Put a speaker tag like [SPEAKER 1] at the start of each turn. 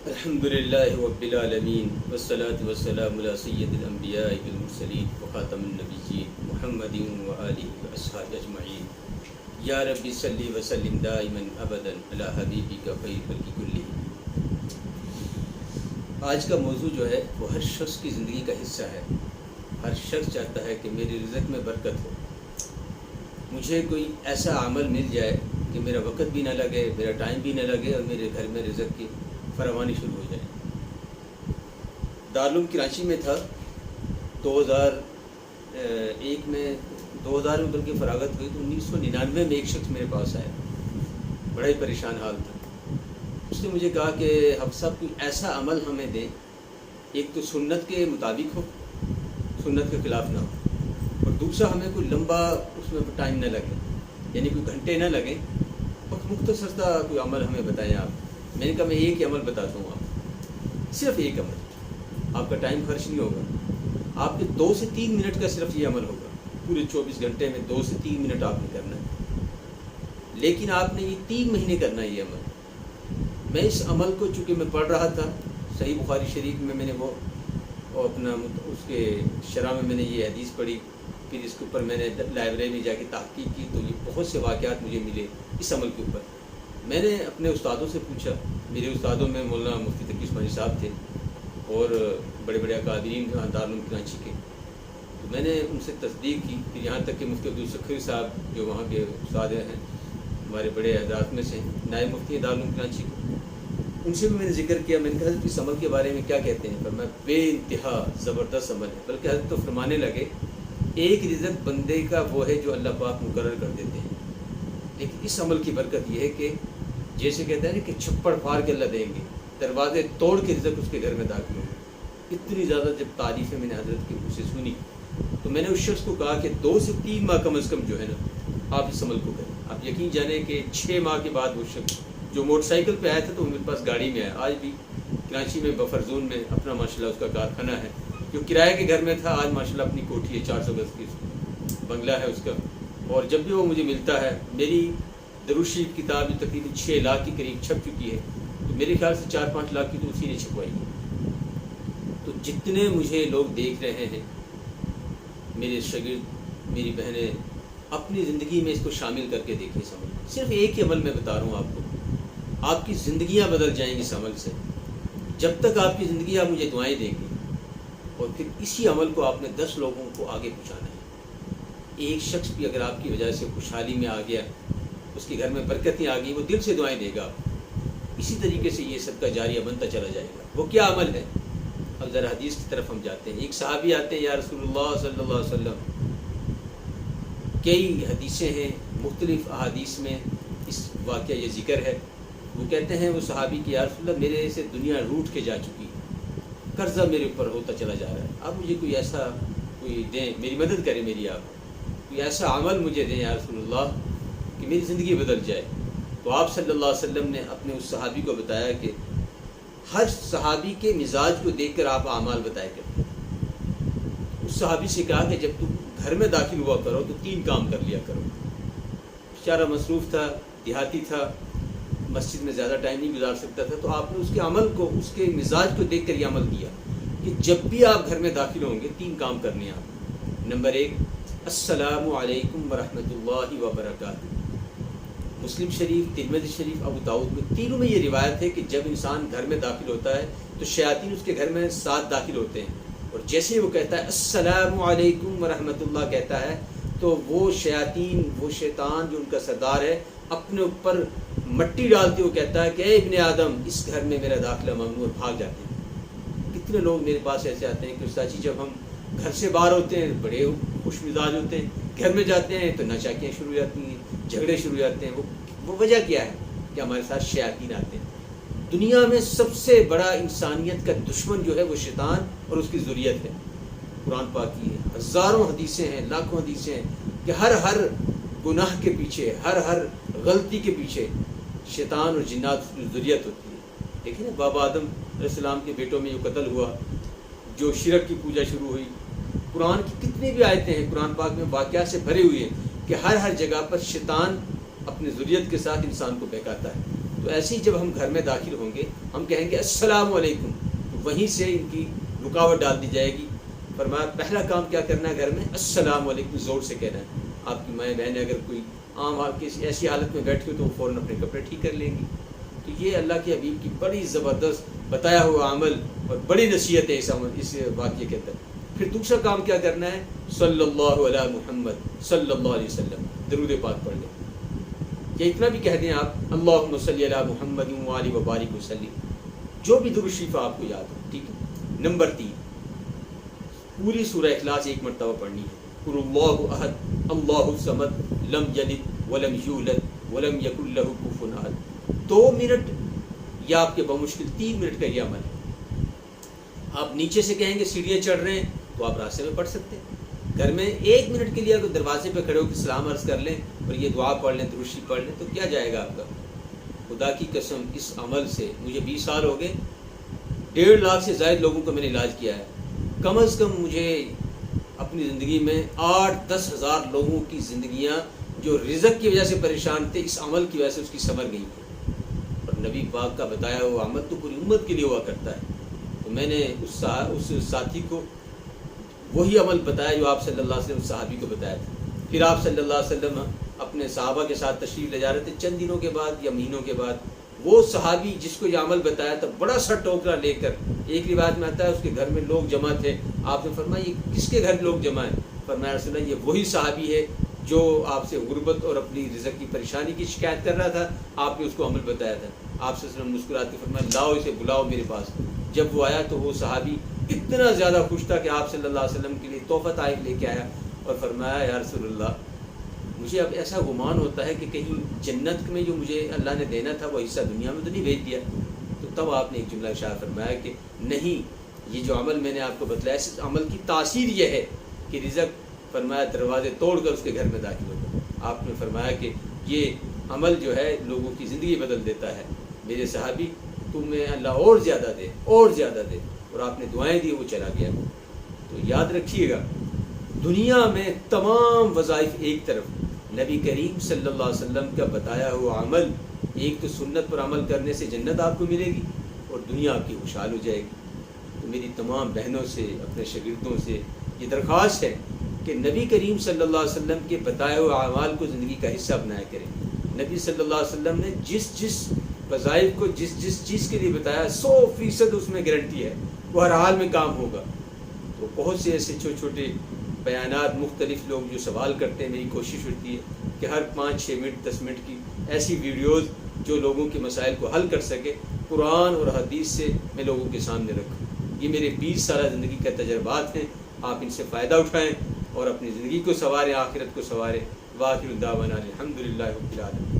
[SPEAKER 1] الحمدللہ رب العالمین والصلاة والسلام علی سید الانبیاء والمرسلین وخاتم النبیین محمد وآلہ واصحابہ اجمعین یا رب صلی وسلم دائما ابدا علی حبیبک خیر خلق کلہم۔ آج کا موضوع جو ہے وہ ہر شخص کی زندگی کا حصہ ہے۔ ہر شخص چاہتا ہے کہ میرے رزق میں برکت ہو، مجھے کوئی ایسا عمل مل جائے کہ میرا وقت بھی نہ لگے، میرا ٹائم بھی نہ لگے اور میرے گھر میں رزق کی فراوانی شروع ہو جائے۔ دارالعلوم کراچی میں تھا 2001 میں 2000 میں بلکہ فراغت ہوئی تو 1999 میں ایک شخص میرے پاس آیا، بڑا ہی پریشان حال تھا۔ اس نے مجھے کہا کہ حافظ صاحب کوئی ایسا عمل ہمیں دیں، ایک تو سنت کے مطابق ہو، سنت کے خلاف نہ ہو، اور دوسرا ہمیں کوئی لمبا اس میں ٹائم نہ لگے، یعنی کوئی گھنٹے نہ لگے، اور مختصر سا کوئی عمل ہمیں بتائیں آپ۔ میں نے کہا میں ایک ہی عمل بتاتا ہوں، آپ صرف ایک عمل، آپ کا ٹائم خرچ نہیں ہوگا، آپ کے 2 سے 3 منٹ کا صرف یہ عمل ہوگا، پورے 24 گھنٹے میں 2 سے 3 منٹ آپ نے کرنا ہے، لیکن آپ نے یہ 3 مہینے کرنا ہے یہ عمل۔ میں اس عمل کو چونکہ میں پڑھ رہا تھا صحیح بخاری شریف میں نے وہ اپنا اس کے شرح میں نے یہ حدیث پڑھی، پھر اس کے اوپر میں نے لائبریری میں جا کے تحقیق کی تو یہ بہت سے واقعات مجھے ملے اس عمل کے اوپر۔ میں نے اپنے استادوں سے پوچھا، میرے استادوں میں مولانا مفتی تقی عثمانی صاحب تھے اور بڑے بڑے اکابرین دارالعلوم کراچی کے، تو میں نے ان سے تصدیق کی، پھر یہاں تک کہ مفتی عبدالسخیر صاحب جو وہاں کے استاد ہیں ہمارے بڑے حضرات میں سے، نائب مفتی دارالعلوم کراچی کے، ان سے بھی میں نے ذکر کیا۔ میں نے کہا حضرت اس عمل کے بارے میں کیا کہتے ہیں؟ فرمایا بے انتہا زبردست عمل ہے، بلکہ حضرت تو فرمانے لگے ایک رزق بندے کا وہ ہے جو اللہ پاک مقرر کر دیتے ہیں، لیکن اس عمل کی برکت یہ ہے کہ جیسے کہتے ہیں نا کہ چھپڑ پھاڑ کے اللہ دیں گے، دروازے توڑ کے رزق اس کے گھر میں داخل ہوگا۔ اتنی زیادہ جب تعریفیں میں نے حضرت کی منہ سے سنی تو میں نے اس شخص کو کہا کہ 2 سے 3 ماہ کم از کم جو ہے نا آپ اس عمل کو کریں۔ آپ یقین جانیں کہ 6 ماہ کے بعد وہ شخص جو موٹر سائیکل پہ آیا تھا تو وہ میرے پاس گاڑی میں آیا، آج بھی کراچی میں بفر زون میں اپنا ماشاءاللہ اس کا کارخانہ ہے، جو کرائے کے گھر میں تھا آج ماشاءاللہ اپنی کوٹھی ہے، 400 گز کی بنگلہ ہے اس کا، اور جب بھی وہ مجھے ملتا ہے، میری درود شریف کتاب جو تقریباً 6 لاکھ کے قریب چھپ چکی ہے، تو میرے خیال سے 4-5 لاکھ کی تو اسی نے چھپوائی ہے۔ تو جتنے مجھے لوگ دیکھ رہے ہیں، میرے شاگرد میری بہنیں، اپنی زندگی میں اس کو شامل کر کے دیکھیں اس عمل کو۔ صرف ایک ہی عمل میں بتا رہا ہوں آپ کو، آپ کی زندگیاں بدل جائیں گی اس عمل سے۔ جب تک آپ کی زندگی آپ مجھے دعائیں دیں گی، اور پھر اسی عمل کو آپ نے 10 لوگوں کو آگے پہنچانا ہے۔ ایک شخص بھی اگر آپ کی وجہ سے خوشحالی میں آ گیا، اس کے گھر میں برکتیں آ گئی، وہ دل سے دعائیں دے گا، اسی طریقے سے یہ صدقہ جاریہ بنتا چلا جائے گا۔ وہ کیا عمل ہے؟ اب ذرا حدیث کی طرف ہم جاتے ہیں۔ ایک صحابی آتے ہیں، یا رسول اللہ صلی اللہ علیہ وسلم، کئی حدیثیں ہیں، مختلف احادیث میں اس واقعہ یہ ذکر ہے۔ وہ کہتے ہیں وہ صحابی کہ یا رسول اللہ میرے سے دنیا روٹ کے جا چکی ہے، قرضہ میرے اوپر ہوتا چلا جا رہا ہے، آپ مجھے کوئی ایسا کوئی دیں، میری مدد کریں، میری آپ کوئی ایسا عمل مجھے دیں یا رسول اللہ کہ میری زندگی بدل جائے۔ تو آپ صلی اللہ علیہ وسلم نے اپنے اس صحابی کو بتایا کہ ہر صحابی کے مزاج کو دیکھ کر آپ اعمال بتایا کرتے ہیں۔ اس صحابی سے کہا کہ جب تم گھر میں داخل ہوا کرو تو 3 کام کر لیا کرو۔ بیچارہ مصروف تھا، دیہاتی تھا، مسجد میں زیادہ ٹائم نہیں گزار سکتا تھا، تو آپ نے اس کے عمل کو، اس کے مزاج کو دیکھ کر یہ عمل کیا کہ جب بھی آپ گھر میں داخل ہوں گے 3 کام کرنے ہیں آپ۔ نمبر 1، السلام علیکم ورحمۃ اللہ وبرکاتہ۔ مسلم شریف، ترمذی شریف، ابو داؤد میں تینوں میں یہ روایت ہے کہ جب انسان گھر میں داخل ہوتا ہے تو شیاطین اس کے گھر میں ساتھ داخل ہوتے ہیں، اور جیسے ہی وہ کہتا ہے السلام علیکم ورحمۃ اللہ کہتا ہے تو وہ شیاطین، وہ شیطان جو ان کا سردار ہے، اپنے اوپر مٹی ڈالتے ہوئے کہتا ہے کہ اے ابن آدم اس گھر میں میرا داخلہ ممنوع، بھاگ جاتے ہیں۔ کتنے لوگ میرے پاس ایسے آتے ہیں کہ استاد جی جب ہم گھر سے باہر ہوتے ہیں بڑے خوش مزاج ہوتے ہیں، گھر میں جاتے ہیں تو ناچاکیاں شروع ہو جاتی ہیں، جھگڑے شروع ہو جاتے ہیں۔ وہ وجہ کیا ہے کہ ہمارے ساتھ شیاطین آتے ہیں۔ دنیا میں سب سے بڑا انسانیت کا دشمن جو ہے وہ شیطان اور اس کی ذریت ہے۔ قرآن پاک کی ہزاروں حدیثیں ہیں، لاکھوں حدیثیں ہیں کہ ہر گناہ کے پیچھے، ہر غلطی کے پیچھے شیطان اور جنات کی ذریت ہوتی ہے۔ دیکھیں نا بابا آدم علیہ السلام کے بیٹوں میں جو قتل ہوا، جو شرک کی پوجا شروع ہوئی، قرآن کی کتنی بھی آیتیں ہیں قرآن پاک میں واقعات سے بھرے ہوئے ہیں کہ ہر جگہ پر شیطان اپنی ذریت کے ساتھ انسان کو بہکاتا ہے۔ تو ایسے ہی جب ہم گھر میں داخل ہوں گے ہم کہیں گے السلام علیکم، تو وہیں سے ان کی رکاوٹ ڈال دی جائے گی۔ فرمایا پہلا کام کیا کرنا ہے گھر میں، السلام علیکم زور سے کہنا ہے۔ آپ کی مائیں بہنیں اگر کوئی عام کسی ایسی حالت میں بیٹھی ہو تو وہ فوراً اپنے کپڑے ٹھیک کر لیں گی۔ تو یہ اللہ کے حبیب کی بڑی زبردست بتایا ہوا عمل اور بڑی نصیحت ہے اس واقعے کے اندر۔ پھر دوسرا کام کیا کرنا ہے، صلی اللہ علیہ محمد صلی اللہ علیہ وسلم، درود پاک پڑھ لیں۔ یہ اتنا بھی کہہ دیں آپ اللہم صلی علی محمد وآلہ وبارک وسلم، جو بھی درود شریف آپ کو یاد ہو، ٹھیک ہے۔ نمبر 3، پوری سورہ اخلاص ایک مرتبہ پڑھنی ہے۔ قل اللہ احد اللہ الصمد لم یلد ولم یولد ولم یکن لہ کفوا احد۔ 2 منٹ یا آپ کے بمشکل 3 منٹ کا یہ عمل ہے۔ آپ نیچے سے کہیں گے سیڑھیاں چڑھ رہے ہیں تو آپ راستے میں پڑھ سکتے ہیں۔ گھر میں 1 منٹ کے لیے اگر دروازے پہ کھڑے ہو کے سلام عرض کر لیں اور یہ دعا پڑھ لیں، درود شریف پڑھ لیں، تو کیا جائے گا آپ کا؟ خدا کی قسم اس عمل سے مجھے 20 سال ہو گئے، 1.5 لاکھ سے زائد لوگوں کو میں نے علاج کیا ہے۔ کم از کم مجھے اپنی زندگی میں 8-10 ہزار لوگوں کی زندگیاں جو رزق کی وجہ سے پریشان تھے، اس عمل کی وجہ سے اس کی ثمر گئی ہے۔ اور نبی پاک کا بتایا ہوا عمل تو پوری امت کے لیے ہوا کرتا ہے۔ تو میں نے اس ساتھی کو وہی عمل بتایا جو آپ صلی اللہ علیہ وسلم صحابی کو بتایا تھا۔ پھر آپ صلی اللہ علیہ وسلم اپنے صحابہ کے ساتھ تشریف لے جا رہے تھے، چند دنوں کے بعد یا مہینوں کے بعد وہ صحابی جس کو یہ عمل بتایا تھا بڑا سا ٹوکرا لے کر، ایک روایت میں آتا ہے اس کے گھر میں لوگ جمع تھے، آپ نے فرمایا یہ کس کے گھر لوگ جمع ہیں؟ فرمایا رسول اللہ یہ وہی صحابی ہے جو آپ سے غربت اور اپنی رزق کی پریشانی کی شکایت کر رہا تھا، آپ نے اس کو عمل بتایا تھا۔ آپ صلی اللہ علیہ وسلم مسکرات کے فرمایا لاؤ اسے بلاؤ میرے پاس۔ جب وہ آیا تو وہ صحابی اتنا زیادہ خوش تھا کہ آپ صلی اللہ علیہ وسلم کے لیے تحفہ طائف لے کے آیا اور فرمایا یا رسول اللہ مجھے اب ایسا گمان ہوتا ہے کہ کہیں جنت میں جو مجھے اللہ نے دینا تھا وہ حصہ دنیا میں تو نہیں بھیج دیا۔ تو تب آپ نے ایک جملہ ارشاد فرمایا کہ نہیں، یہ جو عمل میں نے آپ کو بتلایا اس عمل کی تاثیر یہ ہے کہ رزق فرمایا دروازے توڑ کر اس کے گھر میں داخل ہوگا۔ آپ نے فرمایا کہ یہ عمل جو ہے لوگوں کی زندگی بدل دیتا ہے۔ میرے صحابی تمہیں اللہ اور زیادہ دے اور زیادہ دے، اور آپ نے دعائیں دی، وہ چلا گیا۔ تو یاد رکھیے گا دنیا میں تمام وظائف ایک طرف، نبی کریم صلی اللہ علیہ وسلم کا بتایا ہوا عمل، ایک تو سنت پر عمل کرنے سے جنت آپ کو ملے گی اور دنیا آپ کی خوشحال ہو جائے گی۔ تو میری تمام بہنوں سے اپنے شاگردوں سے یہ درخواست ہے کہ نبی کریم صلی اللہ علیہ وسلم کے بتائے ہوئے اعمال کو زندگی کا حصہ بنایا کریں۔ نبی صلی اللہ علیہ وسلم نے جس وظائف کو جس چیز کے لیے بتایا 100% اس میں گارنٹی ہے وہ ہر حال میں کام ہوگا۔ تو بہت سے ایسے چھوٹے چھوٹے بیانات مختلف لوگ جو سوال کرتے ہیں، میری کوشش ہوتی ہے کہ ہر 5-6 منٹ 10 منٹ کی ایسی ویڈیوز جو لوگوں کے مسائل کو حل کر سکے قرآن اور حدیث سے میں لوگوں کے سامنے رکھوں۔ یہ میرے 20 سالہ زندگی کا تجربات ہیں، آپ ان سے فائدہ اٹھائیں اور اپنی زندگی کو سنواریں، آخرت کو سنواریں۔ وآخر دعوانا الحمدللہ رب العالمین۔